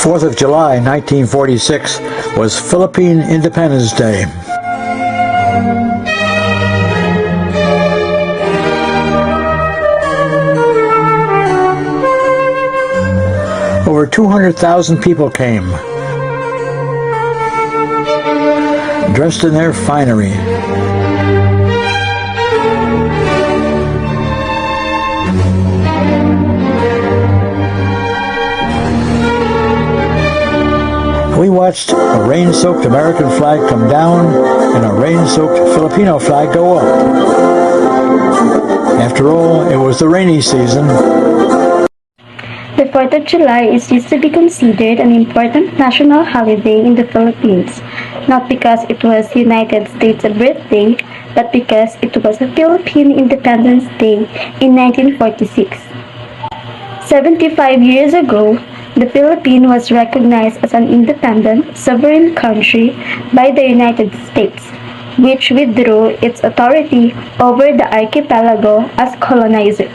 4th of July 1946 was Philippine Independence Day. Over 200,000 people came, dressed in their finery. We watched a rain-soaked American flag come down and a rain-soaked Filipino flag go up. After all, it was the rainy season. The 4th of July is used to be considered an important national holiday in the Philippines, not because it was United States' birthday, but because it was a Philippine Independence Day in 1946. 75 years ago, the Philippines was recognized as an independent, sovereign country by the United States, which withdrew its authority over the archipelago as colonizer.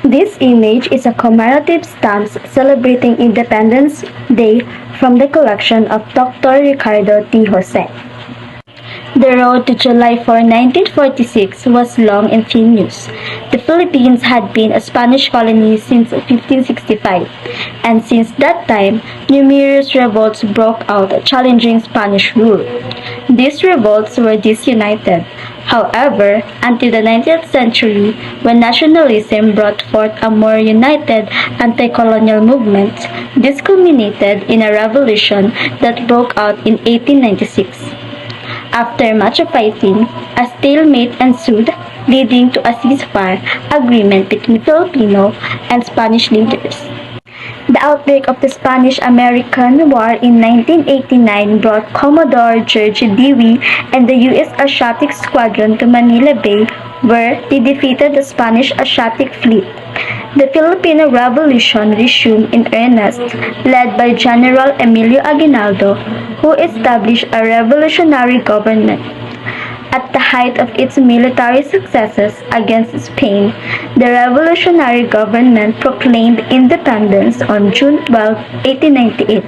This image is a commemorative stamp celebrating Independence Day from the collection of Dr. Ricardo T. Jose. The road to July 4, 1946 was long and sinuous. The Philippines had been a Spanish colony since 1565, and since that time, numerous revolts broke out challenging Spanish rule. These revolts were disunited. However, until the 19th century, when nationalism brought forth a more united anti-colonial movement, this culminated in a revolution that broke out in 1896. After much fighting, a stalemate ensued, leading to a ceasefire agreement between Filipino and Spanish leaders. The outbreak of the Spanish-American War in 1989 brought Commodore George Dewey and the U.S. Asiatic Squadron to Manila Bay, where they defeated the Spanish Asiatic Fleet. The Filipino Revolution resumed in earnest, led by General Emilio Aguinaldo, who established a revolutionary government. At the height of its military successes against Spain, the revolutionary government proclaimed independence on June 12, 1898.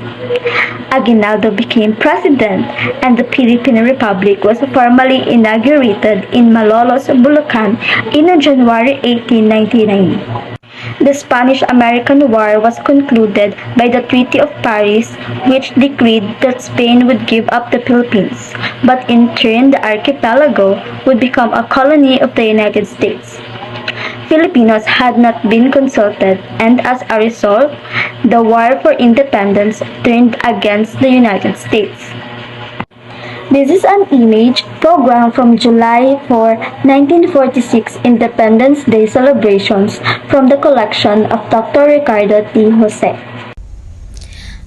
Aguinaldo became president, and the Philippine Republic was formally inaugurated in Malolos, Bulacan in January 1899. The Spanish-American War was concluded by the Treaty of Paris, which decreed that Spain would give up the Philippines, but in turn the archipelago would become a colony of the United States. Filipinos had not been consulted, and as a result, the war for independence turned against the United States. This is an image program from July 4, 1946 Independence Day celebrations from the collection of Dr. Ricardo T. Jose.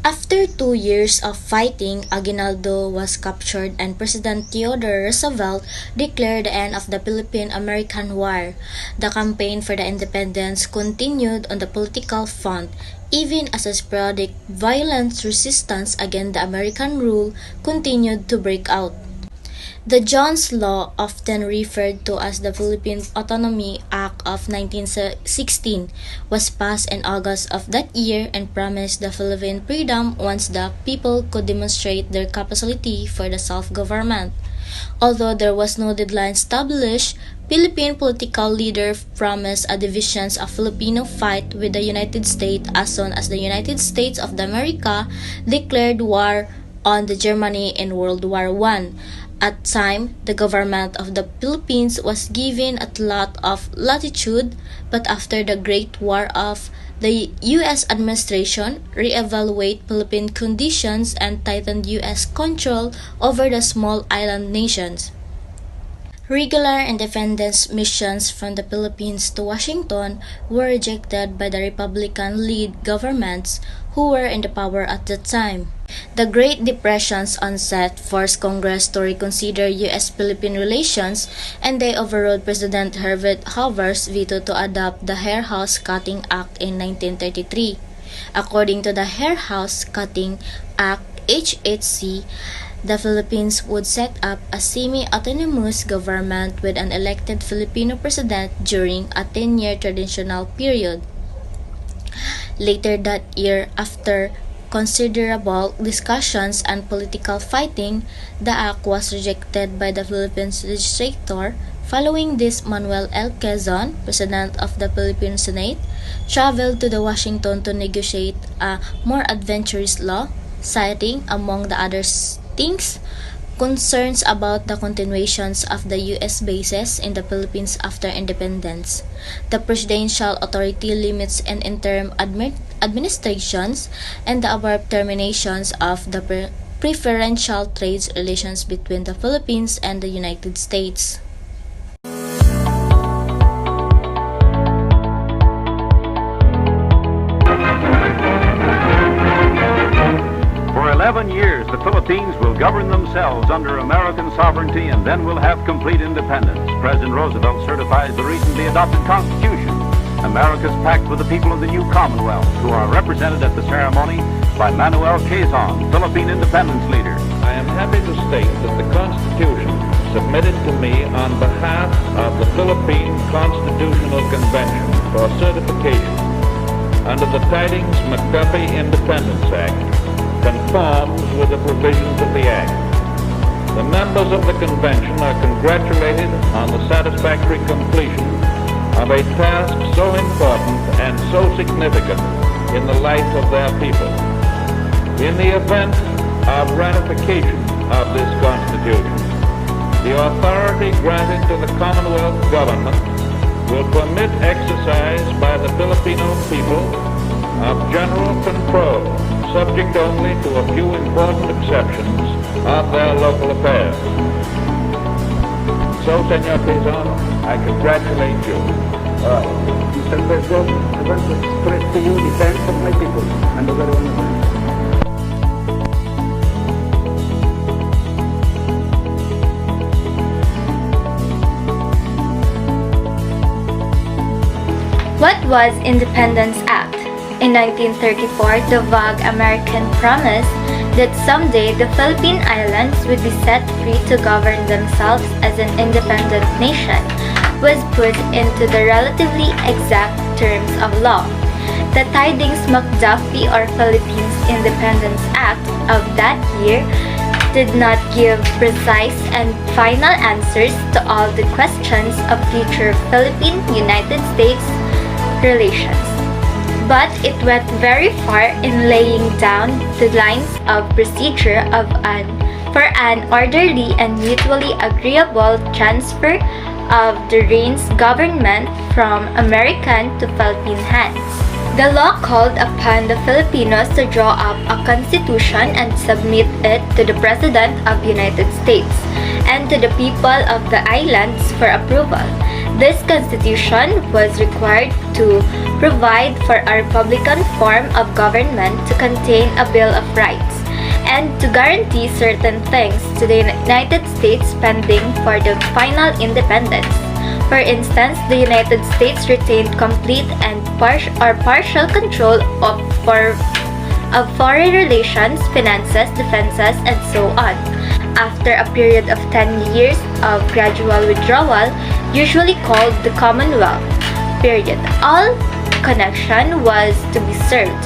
After 2 years of fighting, Aguinaldo was captured and President Theodore Roosevelt declared the end of the Philippine-American War. The campaign for the independence continued on the political front, even as a sporadic violent resistance against the American rule continued to break out. The Jones Law, often referred to as the Philippine Autonomy Act of 1916, was passed in August of that year and promised the Philippine freedom once the people could demonstrate their capacity for the self-government. Although there was no deadline established, Philippine political leaders promised a division of Filipino fight with the United States as soon as the United States of America declared war on the Germany in World War I. At the time, the government of the Philippines was given a lot of latitude, but after the Great War of the U.S. administration re-evaluated Philippine conditions and tightened U.S. control over the small island nations. Regular independence missions from the Philippines to Washington were rejected by the Republican-led governments who were in the power at the time. The Great Depression's onset forced Congress to reconsider U.S.-Philippine relations, and they overrode President Herbert Hoover's veto to adopt the Hair House Cutting Act in 1933. According to the Hair House Cutting Act (HHC), the Philippines would set up a semi-autonomous government with an elected Filipino president during a 10-year transitional period. Later that year, after considerable discussions and political fighting, the act was rejected by the Philippine legislature. Following this, Manuel L. Quezon, President of the Philippine Senate, traveled to the Washington to negotiate a more adventurous law, citing, among the other things, concerns about the continuations of the U.S. bases in the Philippines after independence. The presidential authority limits and interim administrations and the abrupt terminations of the preferential trade relations between the Philippines and the United States. For 11 years, the Philippines will govern themselves under American sovereignty and then will have complete independence. President Roosevelt certifies the recently adopted Constitution, America's pact with the people of the new Commonwealth, who are represented at the ceremony by Manuel Quezon, Philippine independence leader. I am happy to state that the Constitution submitted to me on behalf of the Philippine Constitutional Convention for certification under the Tidings-McDuffie Independence Act conforms with the provisions of the Act. The members of the Convention are congratulated on the satisfactory completion of a task so important and so significant in the life of their people. In the event of ratification of this Constitution, the authority granted to the Commonwealth Government will permit exercise by the Filipino people of general control, subject only to a few important exceptions of their local affairs. So, Senor Quezon, I congratulate you. Mr. President, I want to express to you the thanks of my people and the very honorable. What was Independence Act? In 1934, the vague American promise that someday the Philippine Islands would be set free to govern themselves as an independent nation was put into the relatively exact terms of law. The Tidings-McDuffie or Philippines Independence Act of that year did not give precise and final answers to all the questions of future Philippine-United States relations. But it went very far in laying down the lines of procedure for an orderly and mutually agreeable transfer of the reins government from American to Philippine hands. The law called upon the Filipinos to draw up a constitution and submit it to the President of the United States and to the people of the islands for approval. This constitution was required to provide for a republican form of government, to contain a Bill of Rights, and to guarantee certain things to the United States pending for the final independence. For instance, the United States retained complete and partial control of foreign relations, finances, defenses, and so on. After a period of 10 years of gradual withdrawal, usually called the Commonwealth period, all connection was to be served.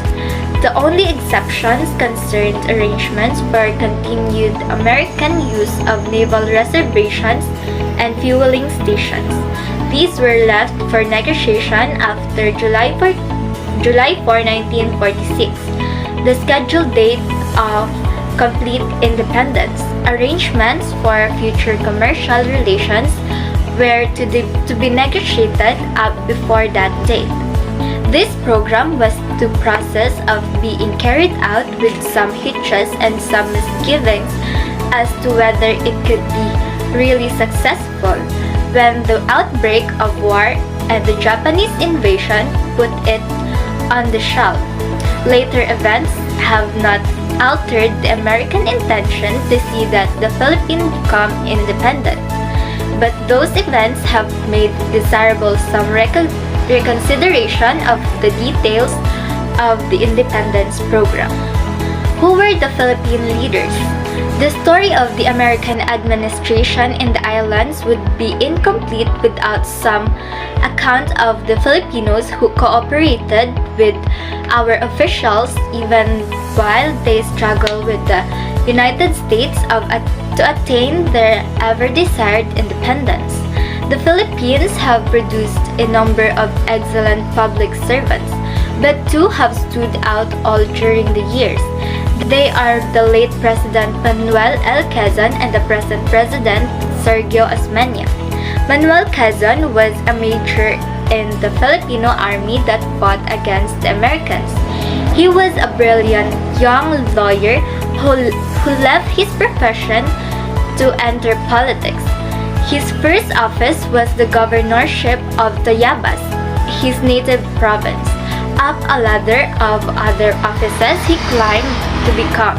The only exceptions concerned arrangements for continued American use of naval reservations and fueling stations. These were left for negotiation after July 4, 1946, the scheduled date of complete independence. Arrangements for future commercial relations were to be negotiated up before that date. This program was the process of being carried out with some hitches and some misgivings as to whether it could be really successful when the outbreak of war and the Japanese invasion put it on the shelf. Later events have not altered the American intention to see that the Philippines become independent, but those events have made desirable some reconsideration of the details of the independence program. Who were the Philippine leaders? The story of the American administration in the islands would be incomplete without some account of the Filipinos who cooperated with our officials even while they struggle with the United States to attain their ever-desired independence. The Philippines have produced a number of excellent public servants, but two have stood out all during the years. They are the late President Manuel L. Quezon and the present President Sergio Osmeña. Manuel Quezon was a major in the Filipino army that fought against the Americans. He was a brilliant young lawyer who left his profession to enter politics. His first office was the governorship of Tayabas, his native province. Up a ladder of other offices he climbed to become.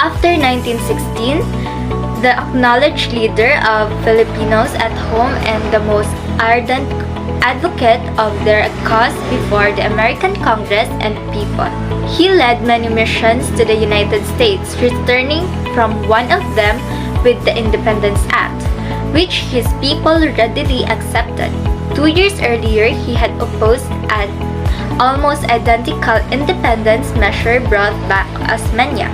After 1916, the acknowledged leader of Filipinos at home and the most ardent advocate of their cause before the American Congress and people. He led many missions to the United States, returning from one of them with the Independence Act, which his people readily accepted. 2 years earlier, he had opposed an almost identical independence measure brought back Osmeña.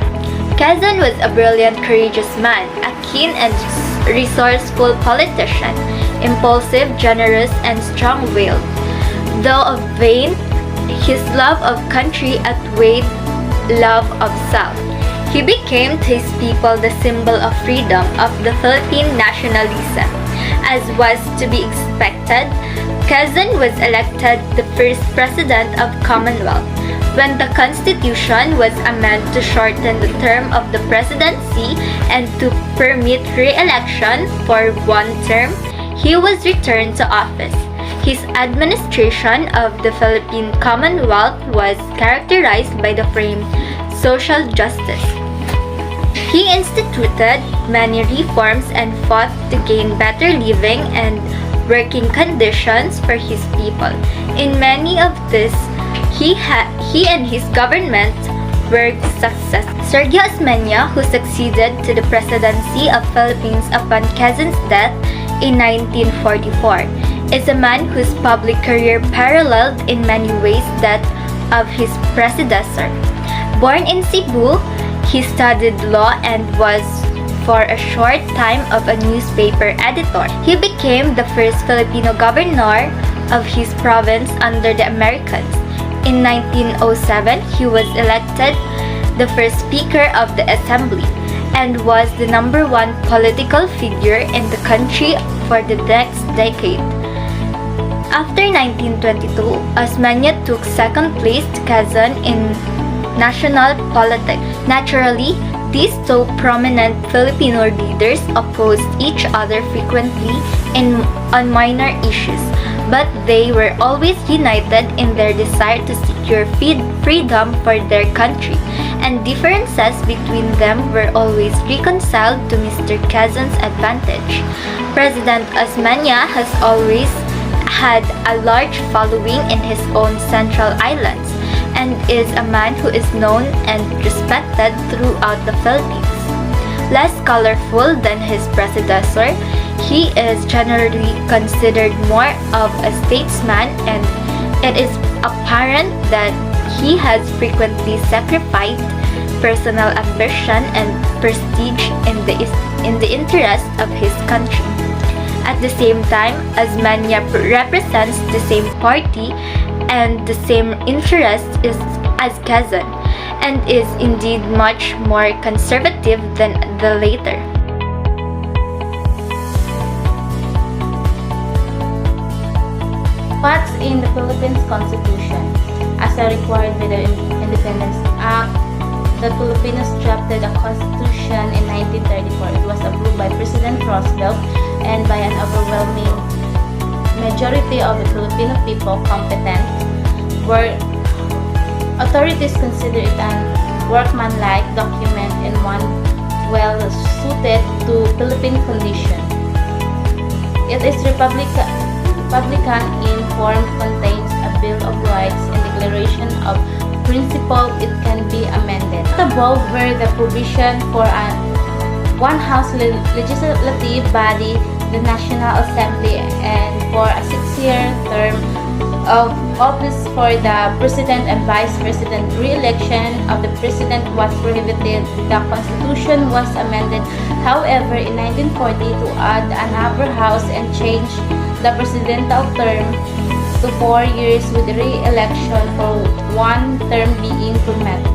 Quezon was a brilliant, courageous man, a keen and resourceful politician, impulsive, generous, and strong-willed. Though of vain, his love of country outweighed love of self. He became to his people the symbol of freedom, of the Philippine nationalism. As was to be expected, Quezon was elected the first president of Commonwealth. When the Constitution was amended to shorten the term of the presidency and to permit re-election for one term, he was returned to office. His administration of the Philippine Commonwealth was characterized by the frame social justice. He instituted many reforms and fought to gain better living and working conditions for his people. In many of these, he and his government were successful. Sergio Osmeña, who succeeded to the presidency of Philippines upon Quezon's death in 1944, is a man whose public career paralleled in many ways that of his predecessor. Born in Cebu, he studied law and was for a short time of a newspaper editor. He became the first Filipino governor of his province under the Americans. In 1907, he was elected the first Speaker of the Assembly and was the #1 political figure in the country for the next decade. After 1922, Osmeña took second place to Quezon in national politics. Naturally, these two prominent Filipino leaders opposed each other frequently on minor issues, but they were always united in their desire to secure freedom for their country, and differences between them were always reconciled to Mr. Quezon's advantage. President Osmeña has always had a large following in his own Central Islands, and is a man who is known and respected throughout the Philippines. Less colorful than his predecessor, he is generally considered more of a statesman, and it is apparent that he has frequently sacrificed personal ambition and prestige in the interest of his country. At the same time, Osmeña represents the same party and the same interest as Quezon, and is indeed much more conservative than the latter. What's in the Philippines Constitution? As required by the Independence Act, the Filipinos drafted a constitution in 1934. It was approved by President Roosevelt and by an overwhelming majority of the Filipino people competent, where authorities consider it an workmanlike document and one well suited to Philippine condition. It is Republican in form, contains a Bill of Rights and Declaration of Principle. It can be amended. Above were the provision for one house legislative body, the National Assembly, and for a 6-year term of office for the President and Vice President re-election of the President was prohibited. The Constitution was amended, however, in 1940 to add an upper house and change the presidential term to 4 years with re-election for one term being permitted.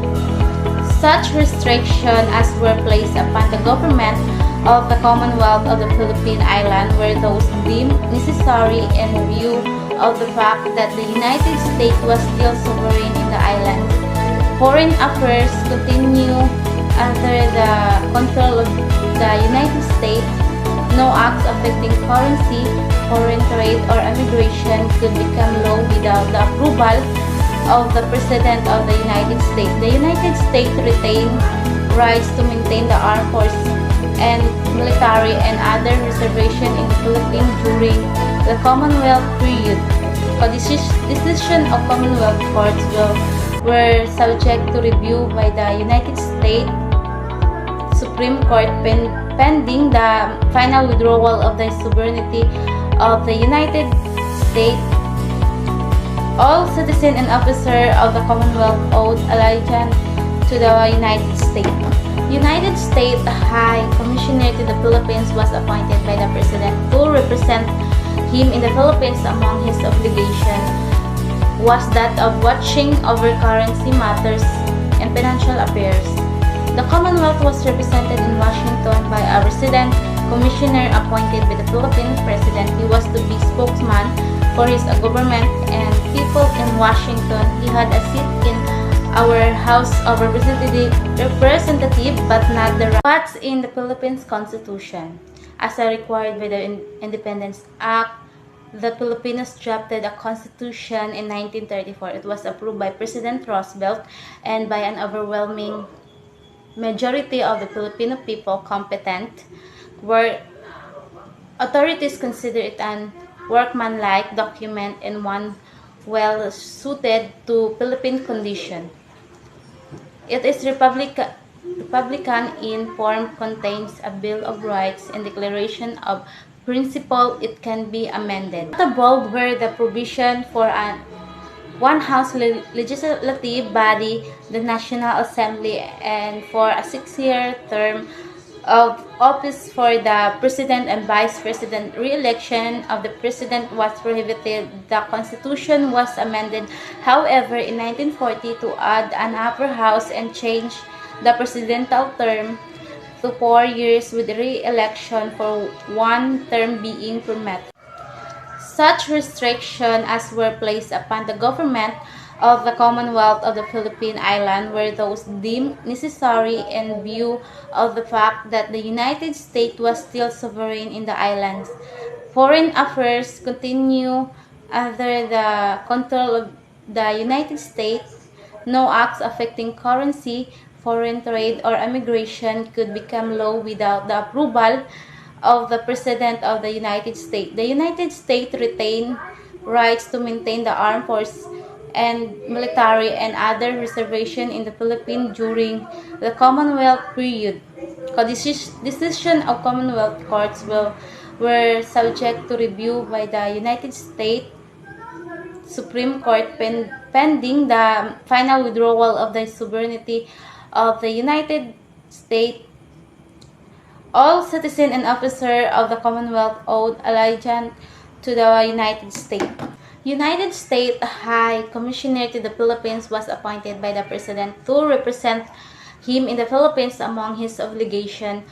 Such restrictions as were placed upon the government of the Commonwealth of the Philippine Islands were those deemed necessary in view of the fact that the United States was still sovereign in the island. Foreign affairs continue under the control of the United States. No acts affecting currency, foreign trade, or immigration could become law without the approval of the President of the United States. The United States retained rights to maintain the armed forces and military and other reservation in the Philippines during the Commonwealth period. A decision of Commonwealth courts were subject to review by the United States Supreme Court pending the final withdrawal of the sovereignty of the United States. All citizens and officers of the Commonwealth owed allegiance to the United States. United States High Commissioner to the Philippines was appointed by the President to represent him in the Philippines. Among his obligations was that of watching over currency matters and financial affairs. The Commonwealth was represented in Washington by a resident commissioner appointed by the Philippine President. He was to be spokesman for his government and people in Washington. He had a seat in our House of Representative, but not the right. What's in the Philippines Constitution? As required by the Independence Act, the Filipinos drafted a constitution in 1934. It was approved by President Roosevelt and by an overwhelming majority of the Filipino people competent, where authorities consider it an workmanlike document and one well suited to Philippine condition. It is Republican in form, contains a Bill of Rights and Declaration of Principle. It can be amended. Notable were the provision for an one-house legislative body, the National Assembly, and for a 6-year term of office for the President and Vice President. Re-election of the President was prohibited. The Constitution was amended, however, in 1940 to add an upper house and change the presidential term to 4 years with re-election for one term being permitted. Such restrictions as were placed upon the government of the Commonwealth of the Philippine Islands were those deemed necessary in view of the fact that the United States was still sovereign in the islands. Foreign affairs continue under the control of the United States. No acts affecting currency, foreign trade, or immigration could become law without the approval of the President of the United States. The United States retained rights to maintain the armed forces and military and other reservation in the Philippines during the Commonwealth period. Decision of Commonwealth courts were subject to review by the United States Supreme Court pending the final withdrawal of the sovereignty of the United States. All citizens and officers of the Commonwealth owed allegiance to the United States. United States High Commissioner to the Philippines was appointed by the President to represent him in the Philippines. Among his obligations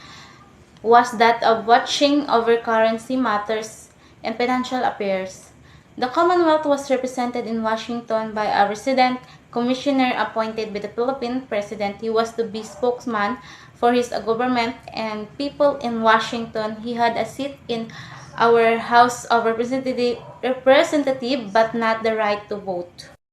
was that of watching over currency matters and financial affairs. The Commonwealth was represented in Washington by a resident commissioner appointed by the Philippine President. He was to be spokesman for his government and people in Washington. He had a seat in our House of Representative, but not the right to vote.